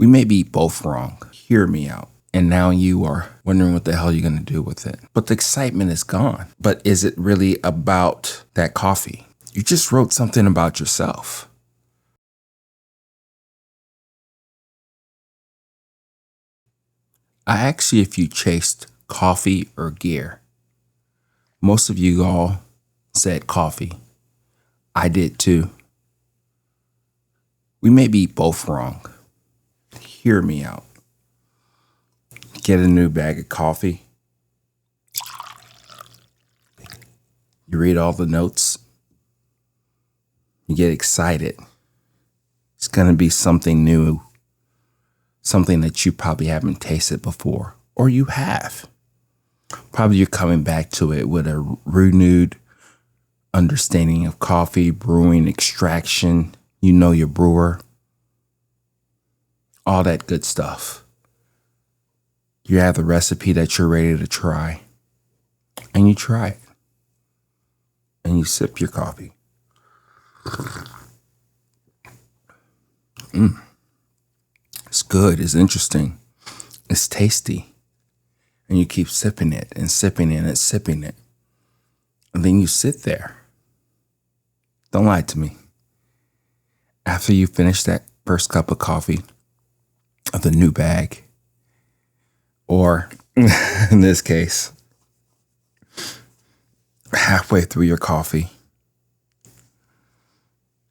We may be both wrong. Hear me out. And now you are wondering what the hell you're going to do with it. But the excitement is gone. But is it really about that coffee? You just wrote something about yourself. I asked you if you chased coffee or gear. Most of you all said coffee. I did too. We may be both wrong. Hear me out. Get a new bag of coffee. You read all the notes. You get excited. It's going to be something new, something that you probably haven't tasted before, or you have. Probably you're coming back to it with a renewed understanding of coffee, brewing, extraction. You know your brewer, all that good stuff. You have the recipe that you're ready to try, and you try it, and you sip your coffee. It's good. It's interesting. It's tasty. And you keep sipping it and sipping it and sipping it. And then you sit there. Don't lie to me. After you finish that first cup of coffee of the new bag, or in this case, halfway through your coffee,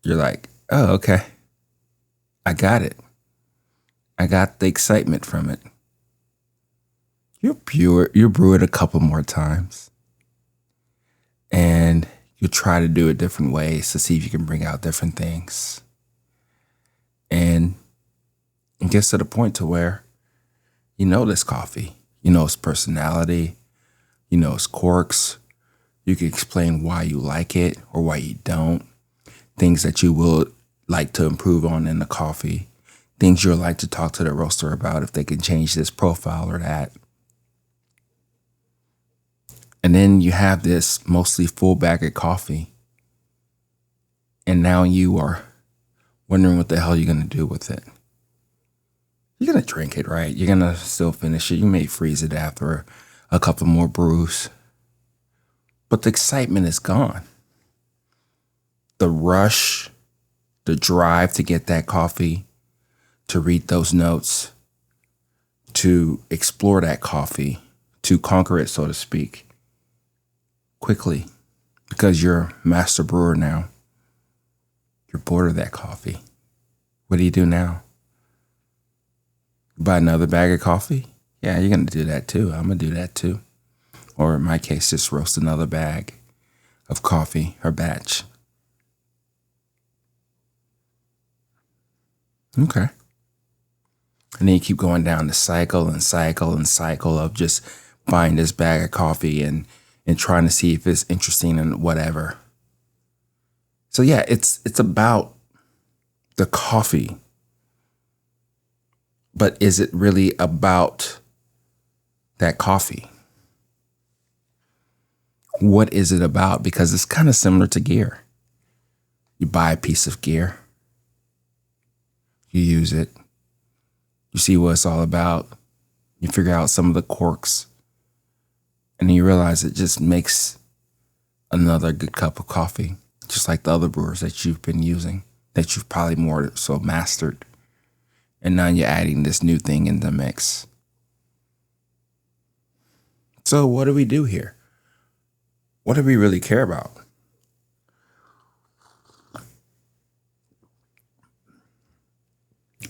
you're like, oh, okay. I got it. I got the excitement from it. You brew it a couple more times. And you try to do it different ways to see if you can bring out different things. And it gets to the point to where you know this coffee. You know its personality. You know its quirks. You can explain why you like it or why you don't. Things that you will like to improve on in the coffee. Things you'll like to talk to the roaster about if they can change this profile or that. And then you have this mostly full bag of coffee. And now you are wondering what the hell you're going to do with it. You're going to drink it, right? You're going to still finish it. You may freeze it after a couple more brews. But the excitement is gone. The rush, the drive to get that coffee, to read those notes, to explore that coffee, to conquer it, so to speak, quickly, because you're a master brewer now. You're bored of that coffee. What do you do now? Buy another bag of coffee? Yeah, you're going to do that too. I'm going to do that too. Or in my case, just roast another bag of coffee or batch. Okay. And then you keep going down the cycle and cycle and cycle of just buying this bag of coffee and trying to see if it's interesting and whatever. So yeah, it's about the coffee. But is it really about that coffee? What is it about? Because it's kind of similar to gear. You buy a piece of gear. You use it. You see what it's all about. You figure out some of the quirks. And then you realize it just makes another good cup of coffee. Just like the other brewers that you've been using, that you've probably more so mastered. And now you're adding this new thing in the mix. So what do we do here? What do we really care about?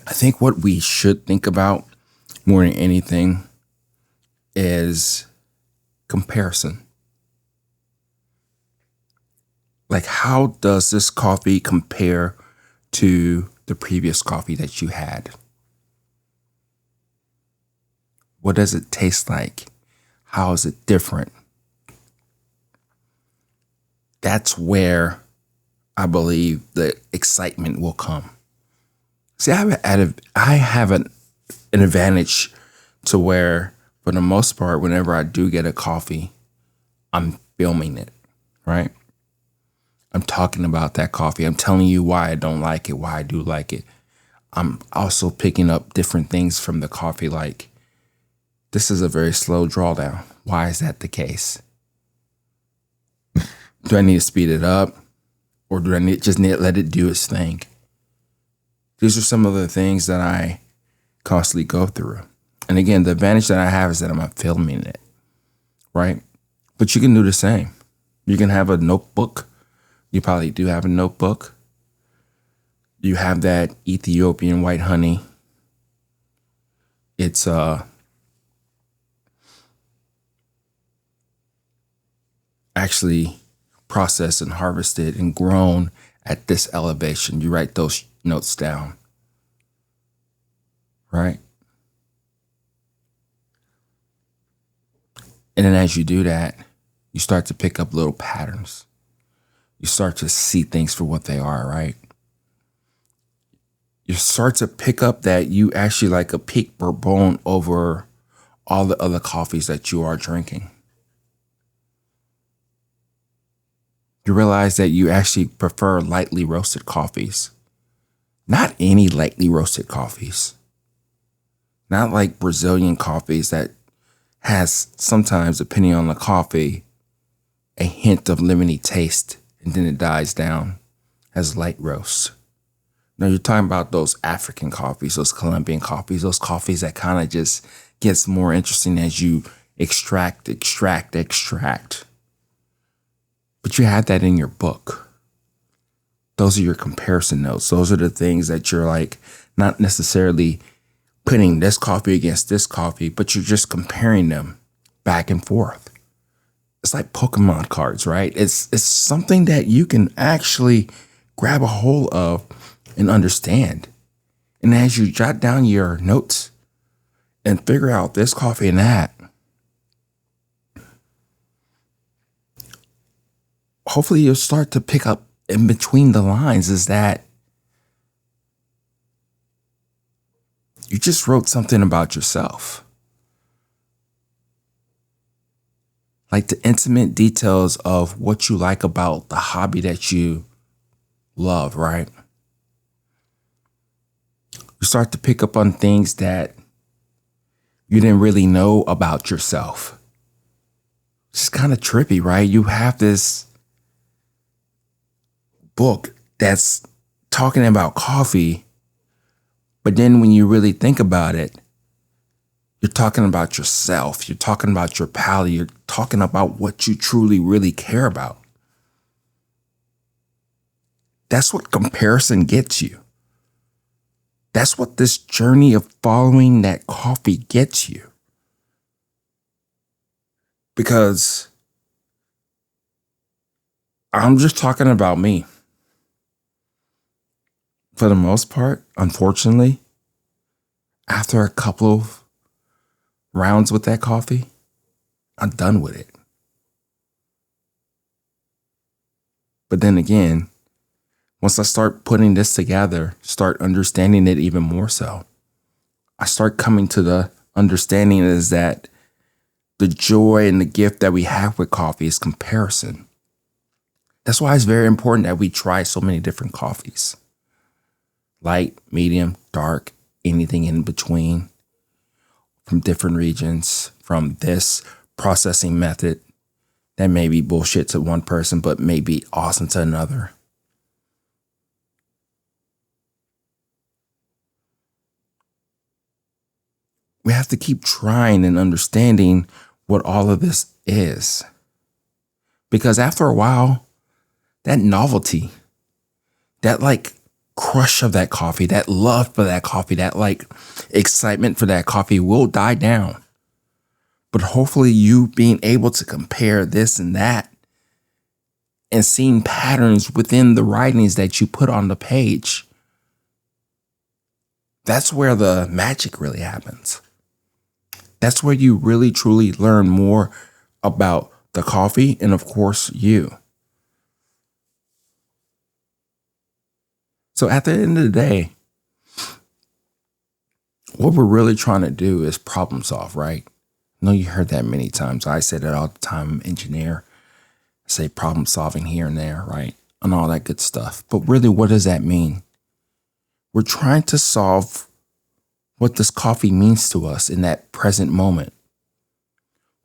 I think what we should think about more than anything is comparison. Like, how does this coffee compare to the previous coffee that you had? What does it taste like? How is it different? That's where I believe the excitement will come. See, I have an advantage to where, for the most part, whenever I do get a coffee, I'm filming it, right? I'm talking about that coffee. I'm telling you why I don't like it, why I do like it. I'm also picking up different things from the coffee. Like, this is a very slow drawdown. Why is that the case? Do I need to speed it up? Or do I need to let it do its thing? These are some of the things that I constantly go through. And again, the advantage that I have is that I'm not filming it, right? But you can do the same. You can have a notebook. You probably do have a notebook. You have that Ethiopian white honey. It's actually processed and harvested and grown at this elevation. You write those notes down, right? And then as you do that, you start to pick up little patterns. You start to see things for what they are, right? You start to pick up that you actually like a peak bourbon over all the other coffees that you are drinking. You realize that you actually prefer lightly roasted coffees. Not any lightly roasted coffees. Not like Brazilian coffees that has sometimes, depending on the coffee, a hint of lemony taste and then it dies down as light roast. No, you're talking about those African coffees, those Colombian coffees, those coffees that kind of just gets more interesting as you extract. But you have that in your book. Those are your comparison notes. Those are the things that you're like, not necessarily putting this coffee against this coffee, but you're just comparing them back and forth. It's like Pokemon cards, right? It's something that you can actually grab a hold of and understand. And as you jot down your notes and figure out this coffee and that, hopefully you'll start to pick up in between the lines is that you just wrote something about yourself. Like the intimate details of what you like about the hobby that you love, right? You start to pick up on things that you didn't really know about yourself. It's kind of trippy, right? You have this book that's talking about coffee, but then when you really think about it, you're talking about yourself. You're talking about your palate. You're talking about what you truly, really care about. That's what comparison gets you. That's what this journey of following that coffee gets you. Because I'm just talking about me. For the most part, unfortunately, after a couple of rounds with that coffee, I'm done with it. But then again, once I start putting this together, start understanding it even more so, I start coming to the understanding is that the joy and the gift that we have with coffee is comparison. That's why it's very important that we try so many different coffees. Light, medium, dark, anything in between, from different regions, from this processing method that may be bullshit to one person, but may be awesome to another. We have to keep trying and understanding what all of this is. Because after a while, that novelty, that like crush of that coffee, that love for that coffee, that like excitement for that coffee will die down. But hopefully you being able to compare this and that and seeing patterns within the writings that you put on the page, that's where the magic really happens. That's where you really truly learn more about the coffee and of course you. So at the end of the day, what we're really trying to do is problem solve, right? I know you heard that many times. I say that all the time. I'm an engineer. I say problem solving here and there, right? And all that good stuff. But really, what does that mean? We're trying to solve what this coffee means to us in that present moment.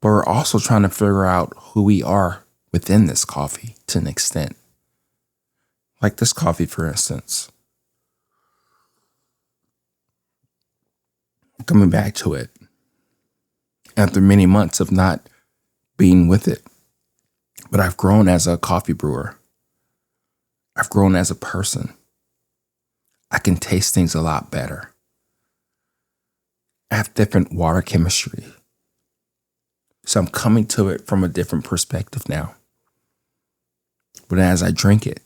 But we're also trying to figure out who we are within this coffee to an extent. Like this coffee, for instance. Coming back to it, after many months of not being with it. But I've grown as a coffee brewer. I've grown as a person. I can taste things a lot better. I have different water chemistry. So I'm coming to it from a different perspective now. But as I drink it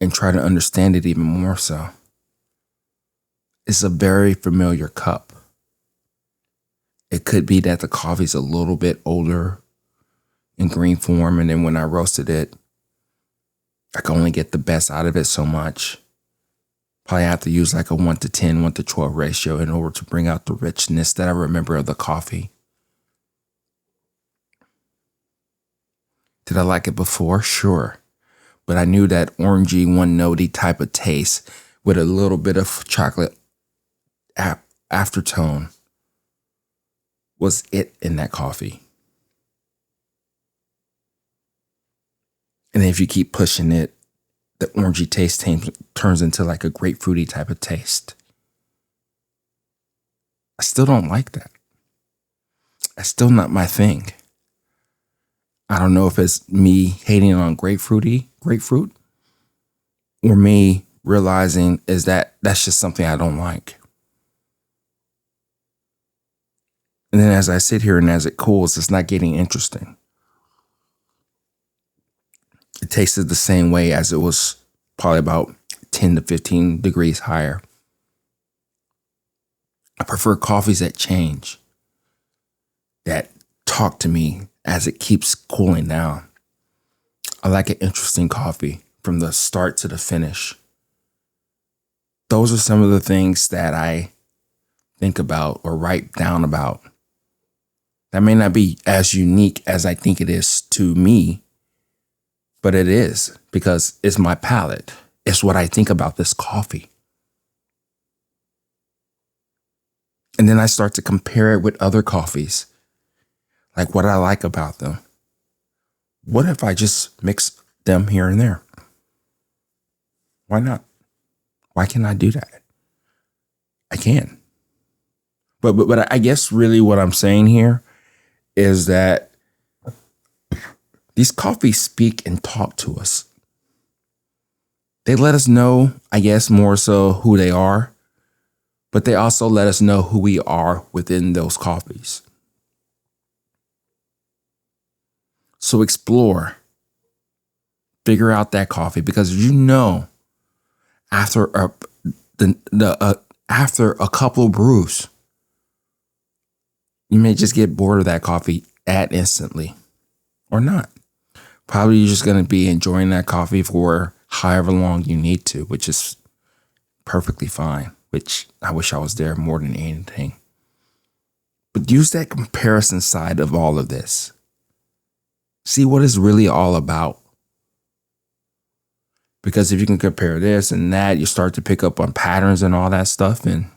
and try to understand it even more so, it's a very familiar cup. It could be that the coffee's a little bit older in green form, and then when I roasted it, I can only get the best out of it so much. Probably have to use like a 1-10, 1-12 ratio in order to bring out the richness that I remember of the coffee. Did I like it before? Sure. But I knew that orangey, one-notey type of taste with a little bit of chocolate aftertone was it in that coffee. And if you keep pushing it, the orangey taste turns into like a grapefruity type of taste. I still don't like that. That's still not my thing. I don't know if it's me hating on grapefruit or me realizing is that that's just something I don't like. And then as I sit here and as it cools, it's not getting interesting. It tasted the same way as it was probably about 10 to 15 degrees higher. I prefer coffees that change, that talk to me as it keeps cooling down. I like an interesting coffee from the start to the finish. Those are some of the things that I think about or write down about. That may not be as unique as I think it is to me, but it is because it's my palate. It's what I think about this coffee. And then I start to compare it with other coffees, like what I like about them. What if I just mix them here and there? Why not? Why can't I do that? I can. But I guess really what I'm saying here is that these coffees speak and talk to us. They let us know, I guess, more so who they are, but they also let us know who we are within those coffees. So explore, figure out that coffee, because you know, after a couple of brews, you may just get bored of that coffee instantly, or not. Probably you're just going to be enjoying that coffee for however long you need to, which is perfectly fine, which I wish I was there more than anything. But use that comparison side of all of this. See what it's really all about. Because if you can compare this and that, you start to pick up on patterns and all that stuff, and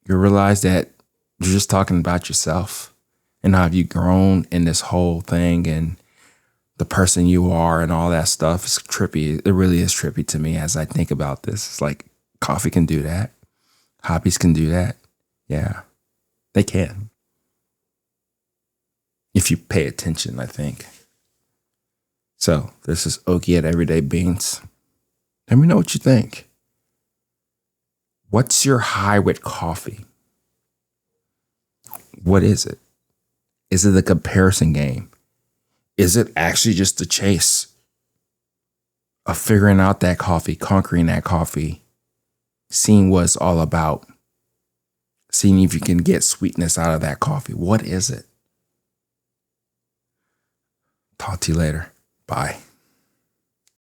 you realize that you're just talking about yourself and how have you grown in this whole thing and the person you are and all that stuff. Is trippy. It really is trippy to me as I think about this. It's like coffee can do that. Hobbies can do that. Yeah, they can. If you pay attention, I think. So this is Okie at Everyday Beans. Let me know what you think. What's your high with coffee? What is it? Is it a comparison game? Is it actually just the chase of figuring out that coffee, conquering that coffee, seeing what it's all about, seeing if you can get sweetness out of that coffee? What is it? Talk to you later. Bye.